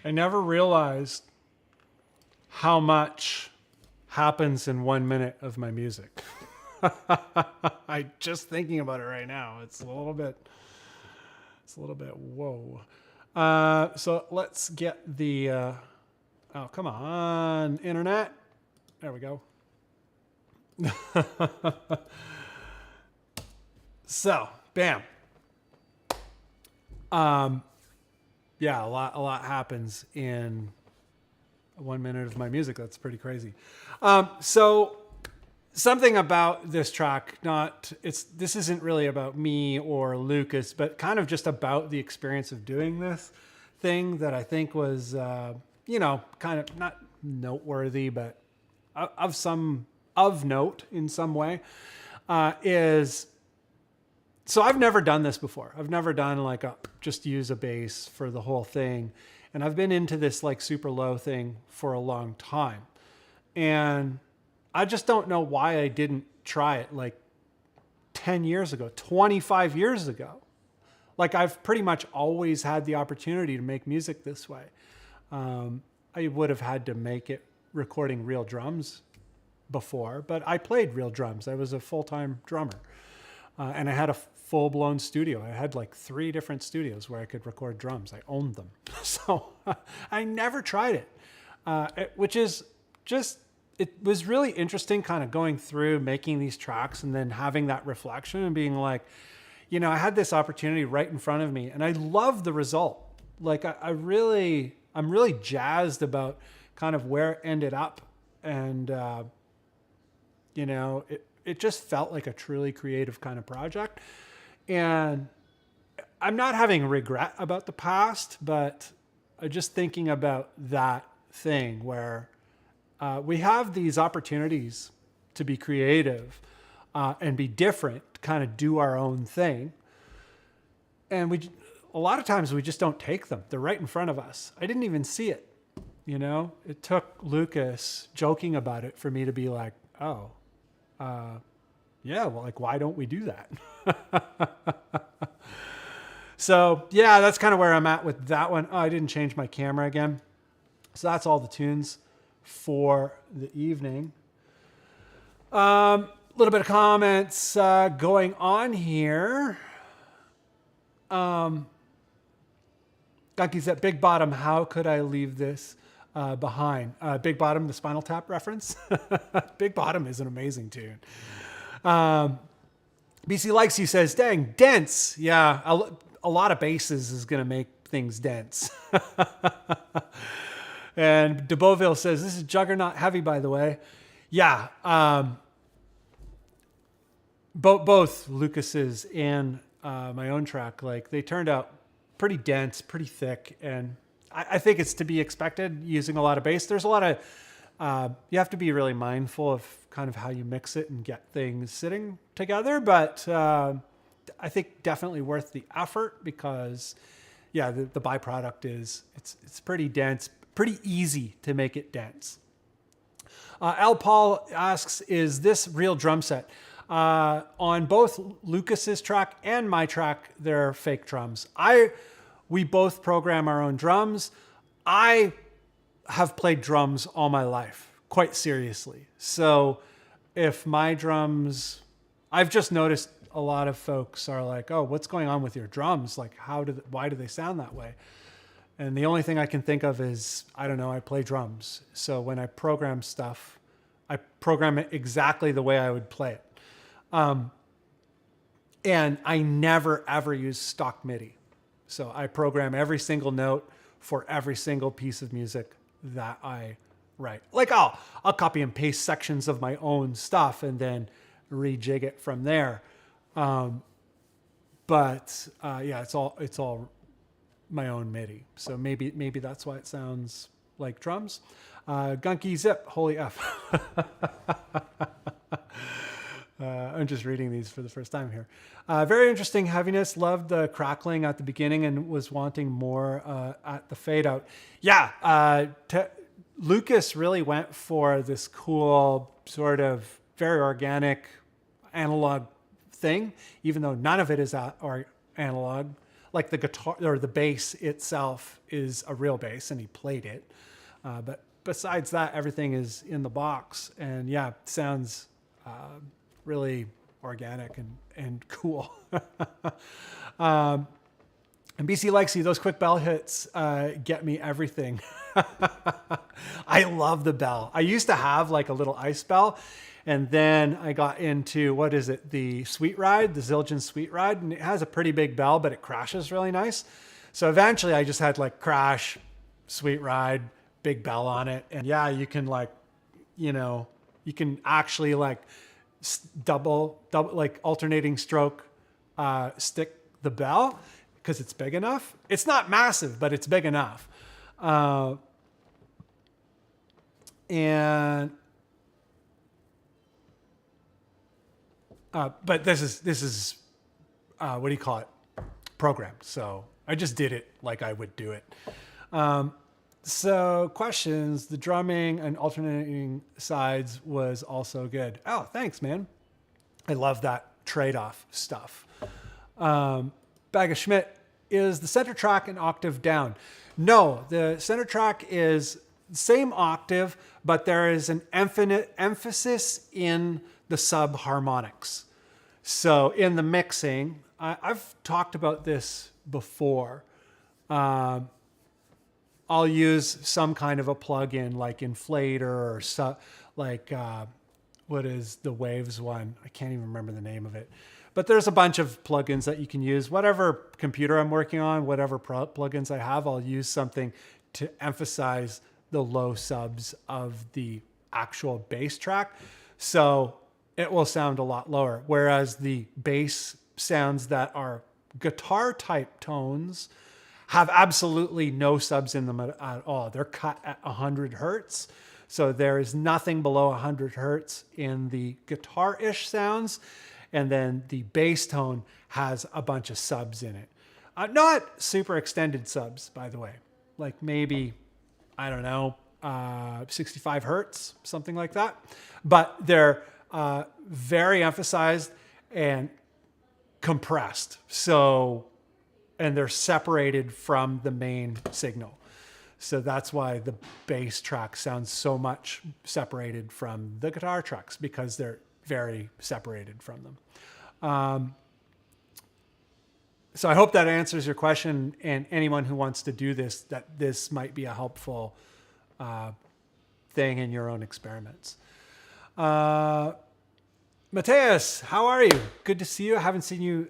I never realized how much happens in 1 minute of my music. I just thinking about it right now. It's a little bit whoa. So let's get the, oh, come on, internet. There we go. So, bam. Yeah, a lot happens in 1 minute of my music. That's pretty crazy. So something about this track, this isn't really about me or Lucas, but kind of just about the experience of doing this thing that I think was, kind of not noteworthy, but of note in some way, is, so I've never done this before. I've never done just use a bass for the whole thing. And I've been into this super low thing for a long time. And I just don't know why I didn't try it 10 years ago, 25 years ago. I've pretty much always had the opportunity to make music this way. I would have had to make it recording real drums before, but I played real drums. I was a full-time drummer. And I had a full-blown studio. I had 3 different studios where I could record drums. I owned them. So I never tried it, which is just, it was really interesting kind of going through making these tracks and then having that reflection and being I had this opportunity right in front of me and I love the result. I'm really jazzed about kind of where it ended up. And, it just felt like a truly creative kind of project. And I'm not having regret about the past, but I'm just thinking about that thing where we have these opportunities to be creative and be different, kind of do our own thing. And a lot of times we just don't take them. They're right in front of us. I didn't even see it. It took Lucas joking about it for me to be like, oh, yeah, well, like, why don't we do that? So yeah, that's kind of where I'm at with that one. Oh, I didn't change my camera again. So that's all the tunes for the evening. Little bit of comments going on here. Gunky's at Big Bottom. How could I leave this behind? Big Bottom, the Spinal Tap reference. Big Bottom is an amazing tune. BC Likes You says, dang, dense. Yeah, a lot of basses is going to make things dense. And De Beauville says, this is Juggernaut heavy, by the way. Yeah. Both Lucas's and my own track, like, they turned out pretty dense, pretty thick. And I think it's to be expected using a lot of bass. There's a lot of, you have to be really mindful of kind of how you mix it and get things sitting together. But I think definitely worth the effort because, yeah, the byproduct is it's pretty dense, pretty easy to make it dense. Al Paul asks, is this real drum set? On both Lucas's track and my track, they're fake drums. We both program our own drums. I have played drums all my life, quite seriously. So if my drums, I've just noticed a lot of folks are like, oh, what's going on with your drums? Like, why do they sound that way? And the only thing I can think of is, I don't know, I play drums. So when I program stuff, I program it exactly the way I would play it. And I never, ever use stock MIDI. So I program every single note for every single piece of music that I write. Like I'll copy and paste sections of my own stuff and then rejig it from there. Yeah, it's all my own MIDI. So maybe that's why it sounds like drums. Gunky Zip, holy F. I'm just reading these for the first time here. Very interesting heaviness. Loved the crackling at the beginning and was wanting more at the fade out. Yeah, Lucas really went for this cool sort of very organic analog thing, even though none of it is analog. Like the guitar or the bass itself is a real bass and he played it. But besides that, everything is in the box and yeah, sounds really organic and cool. And BC Likes You, those quick bell hits get me everything. I love the bell. I used to have like a little ice bell, and then I got into, the Sweet Ride, the Zildjian Sweet Ride, and it has a pretty big bell, but it crashes really nice. So eventually I just had like crash, Sweet Ride, big bell on it. And yeah, you can you can actually like double like alternating stroke stick the bell because it's big enough. It's not massive, but it's big enough. But this is what do you call it? Programmed. So I just did it like I would do it. So questions, the drumming and alternating sides was also good. Oh, thanks, man. I love that trade-off stuff. Bag of Schmidt, is the center track an octave down? No, the center track is same octave, but there is an emphasis in the sub-harmonics. So in the mixing, I've talked about this before. I'll use some kind of a plugin like Inflator or what is the Waves one? I can't even remember the name of it. But there's a bunch of plugins that you can use. Whatever computer I'm working on, whatever plugins I have, I'll use something to emphasize the low subs of the actual bass track. So it will sound a lot lower. Whereas the bass sounds that are guitar type tones have absolutely no subs in them at all. They're cut at 100 hertz. So there is nothing below 100 hertz in the guitar-ish sounds. And then the bass tone has a bunch of subs in it. Not super extended subs, by the way. Like maybe, I don't know, 65 hertz, something like that. But they're very emphasized and compressed. So, and they're separated from the main signal. So that's why the bass track sounds so much separated from the guitar tracks, because they're very separated from them. So I hope that answers your question, and anyone who wants to do this, that this might be a helpful thing in your own experiments. Mateus, how are you? Good to see you. I haven't seen you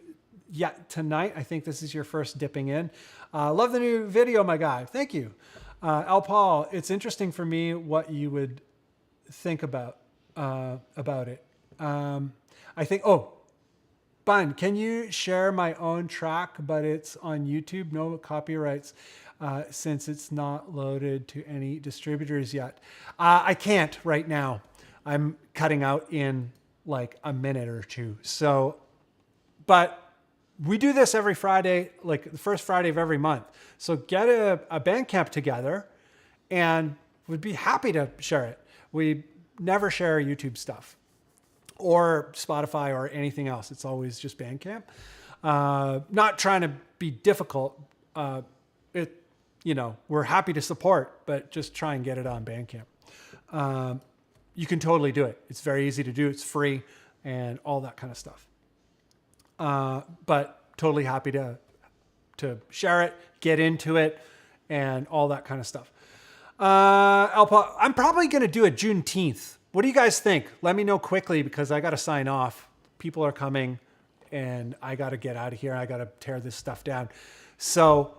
yet tonight. I think this is your first dipping in. Love the new video, my guy. Thank you. Al Paul, it's interesting for me what you would think about it. I think, Bunn, can you share my own track, but it's on YouTube, no copyrights, since it's not loaded to any distributors yet? I can't right now. I'm cutting out in like a minute or two. So, but we do this every Friday, like the first Friday of every month. So get a Bandcamp together, and we'd be happy to share it. We never share YouTube stuff or Spotify or anything else. It's always just Bandcamp. Not trying to be difficult. We're happy to support, but just try and get it on Bandcamp. You can totally do it. It's very easy to do. It's free and all that kind of stuff. But totally happy to share it, get into it, and all that kind of stuff. Alpa, I'm probably going to do a Juneteenth. What do you guys think? Let me know quickly, because I got to sign off. People are coming, and I got to get out of here. I got to tear this stuff down. So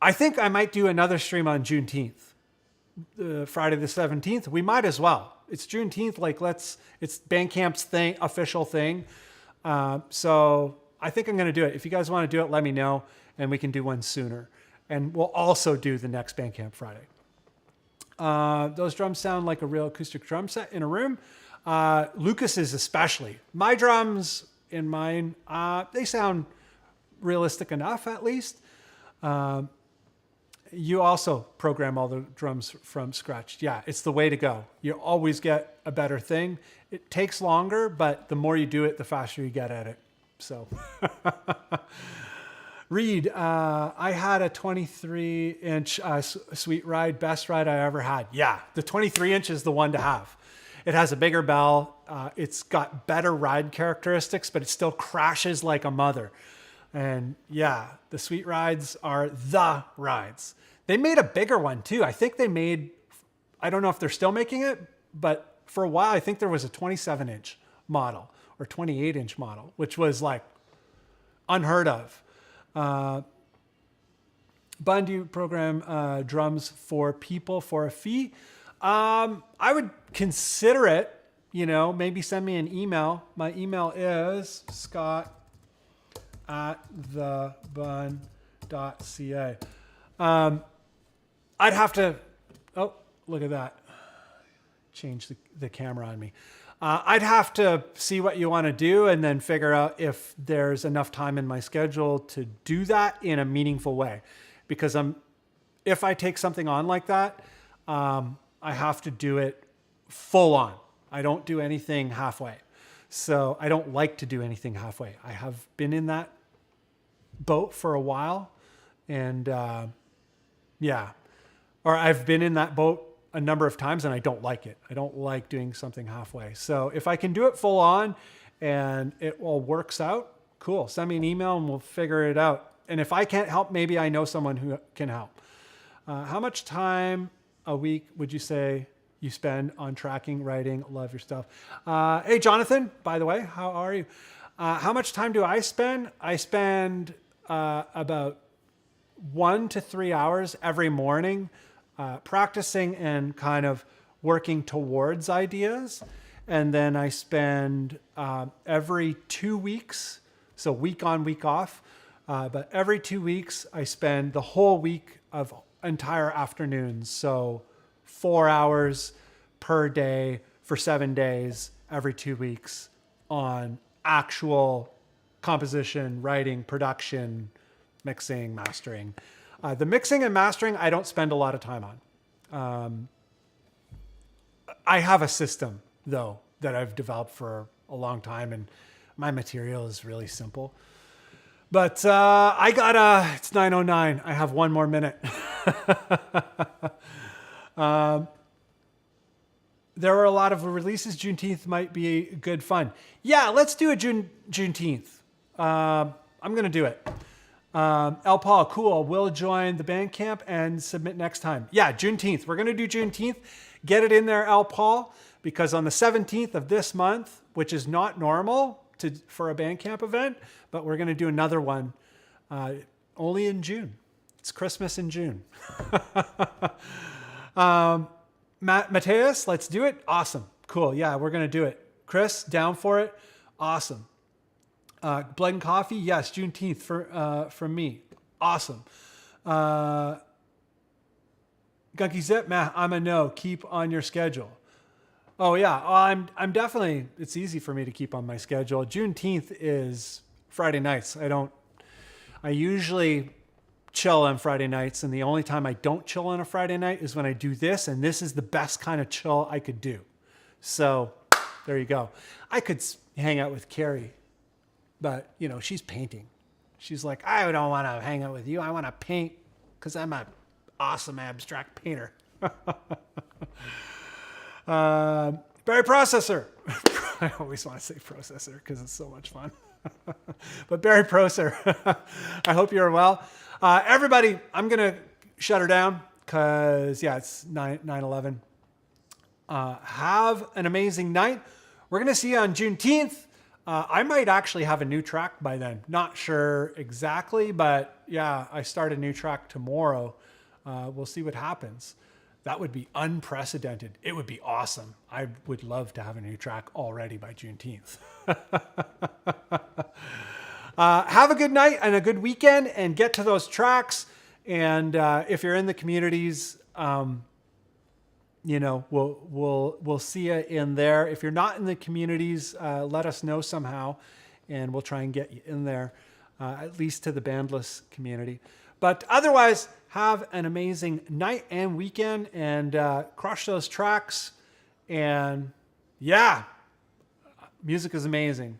I think I might do another stream on Juneteenth. Friday the 17th. We might as well. It's Juneteenth. It's Bandcamp's official thing. So I think I'm going to do it. If you guys want to do it, let me know, and we can do one sooner. And we'll also do the next Bandcamp Friday. Those drums sound like a real acoustic drum set in a room. Lucas's especially. My drums in mine, they sound realistic enough, at least. You also program all the drums from scratch. Yeah, it's the way to go. You always get a better thing. It takes longer, but the more you do it, the faster you get at it. So, Reed, I had a 23-inch Sweet Ride, best ride I ever had. Yeah, the 23-inch is the one to have. It has a bigger bell. It's got better ride characteristics, but it still crashes like a mother. And yeah, the Sweet Rides are the rides. They made a bigger one too. I think I don't know if they're still making it, but for a while, I think there was a 27-inch model or 28-inch model, which was like unheard of. Bunn, do you program drums for people for a fee? I would consider it, maybe send me an email. My email is scott@thebunn.ca. I'd have to, look at that. Change the camera on me. I'd have to see what you want to do and then figure out if there's enough time in my schedule to do that in a meaningful way. Because if I take something on like that, I have to do it full on. I don't do anything halfway. So I don't like to do anything halfway. I have been in that boat for a while, and or I've been in that boat a number of times, and I don't like it. I don't like doing something halfway. So if I can do it full on and it all works out, cool. Send me an email and we'll figure it out. And if I can't help, maybe I know someone who can help. How much time a week would you say you spend on tracking, writing? Love your stuff. Hey, Jonathan, by the way, how are you? How much time do I spend? I spend about 1 to 3 hours every morning practicing and kind of working towards ideas. And then I spend every 2 weeks, so week on, week off, but every 2 weeks I spend the whole week of entire afternoons. So 4 hours per day for 7 days, every 2 weeks on actual composition, writing, production, mixing, mastering. The mixing and mastering, I don't spend a lot of time on. I have a system, though, that I've developed for a long time, and my material is really simple. But it's 9:09. I have one more minute. There are a lot of releases. Juneteenth might be good fun. Yeah, let's do a Juneteenth. I'm going to do it. El Paul, cool. We'll join the Bandcamp and submit next time. Yeah, Juneteenth. We're going to do Juneteenth. Get it in there, El Paul, because on the 17th of this month, which is not normal for a Bandcamp event, but we're going to do another one only in June. It's Christmas in June. Mateus, let's do it. Awesome. Cool. Yeah, we're going to do it. Chris, down for it. Awesome. Blood and Coffee. Yes. Juneteenth from me. Awesome. Gunky Zip. I'm a no. Keep on your schedule. Oh yeah. I'm definitely, it's easy for me to keep on my schedule. Juneteenth is Friday nights. I usually chill on Friday nights, and the only time I don't chill on a Friday night is when I do this, and this is the best kind of chill I could do. So there you go. I could hang out with Carrie, but she's painting. She's like, I don't want to hang out with you. I want to paint because I'm an awesome abstract painter. Barry Processor. I always want to say processor because it's so much fun. But Barry Procer, I hope you're well. Everybody, I'm going to shut her down because, it's 9/11. Have an amazing night. We're going to see you on Juneteenth. I might actually have a new track by then. Not sure exactly, but yeah, I start a new track tomorrow. We'll see what happens. That would be unprecedented. It would be awesome. I would love to have a new track already by Juneteenth. Have a good night and a good weekend, and get to those tracks. And if you're in the communities, we'll see you in there. If you're not in the communities, let us know somehow, and we'll try and get you in there, at least to the Bandless community. But otherwise, have an amazing night and weekend, and crush those tracks. And yeah, music is amazing.